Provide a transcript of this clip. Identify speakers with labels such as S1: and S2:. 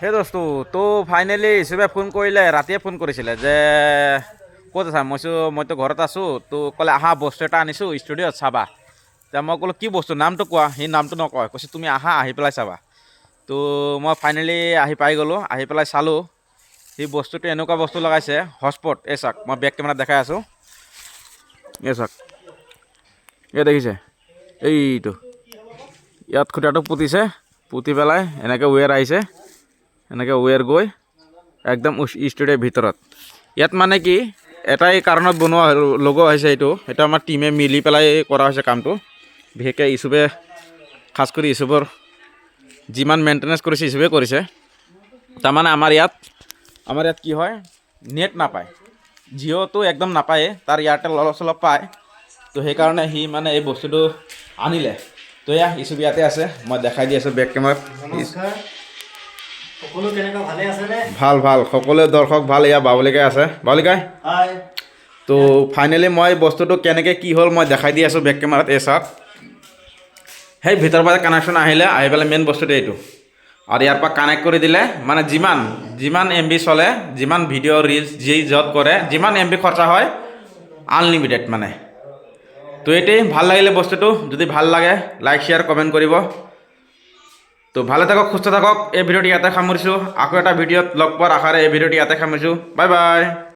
S1: সেই দোস্তু তো ফাইনেলি চবে ফোন কৰিলে ৰাতিয়ে ফোন কৰিছিলে যে ক'ত আছা মইতো ঘৰত আছোঁ তো ক'লে আহা বস্তু এটা আনিছোঁ ষ্টুডিঅ'ত চাবা এতিয়া মই ক'লোঁ কি বস্তু নামটো কোৱা সি নামটো নকয় কৈছে তুমি আহা আহি পেলাই চাবা তো মই ফাইনেলি আহি পাই গ'লোঁ আহি পেলাই চালোঁ সি বস্তুটো এনেকুৱা বস্তু লগাইছে হটস্পট এই চাওক মই বেক কেমেৰাত দেখাই আছোঁ এই চাওক এই দেখিছে এইটো ইয়াত খুঁটাটো পুতিছে পুতি পেলাই এনেকৈ ৱেৰ আহিছে এনেকৈ ৱেৰ গৈ একদম ষ্টুডিঅ'ৰ ভিতৰত ইয়াত মানে কি এটাই কাৰণত বনোৱা লগোৱা হৈছে এইটো আমাৰ টিমে মিলি পেলাই কৰা হৈছে কামটো বিশেষকৈ ইউচুবে খাছ কৰি ইউচুবৰ যিমান মেইনটেনেঞ্চ কৰিছে ইউচুবে কৰিছে তাৰমানে আমাৰ ইয়াত কি হয় নেট নাপায় জিঅ'টো একদম নাপায়ে তাৰ এয়াৰটেল অলপ চলপ পায় তো সেইকাৰণে সি মানে এই বস্তুটো আনিলে তো এয়া ইউচুব ইয়াতে আছে মই দেখাই দি আছোঁ বেক কেমেৰাত ভাল ভাল সকলোৱে দৰ্শক ভাল এয়া বাবলিকাই আছে বাবলিকাই তো ফাইনেলি মই বস্তুটো কেনেকৈ কি হ'ল মই দেখাই দি আছোঁ বেক কেমেৰাত এই চাওক সেই ভিতৰৰ পৰা কানেকশ্যন আহিলে আহি পেলাই মেইন বস্তুটো এইটো আৰু ইয়াৰ পৰা কানেক্ট কৰি দিলে মানে যিমান MB চলে যিমান ভিডিঅ' ৰিলছ যি য'ত কৰে যিমান MB খৰচা হয় আনলিমিটেড মানে তো এইটোৱেই ভাল লাগিলে বস্তুটো যদি ভাল লাগে লাইক শ্বেয়াৰ কমেণ্ট কৰিব তো ভালে থাকক সুস্থ থাকক এই ভিডিঅ'টি ইয়াতে সামৰিছোঁ আকৌ এটা ভিডিঅ'ত লগ পোৱাৰ আশাৰে এই ভিডিঅ'টি ইয়াতে সামৰিছোঁ বাই বাই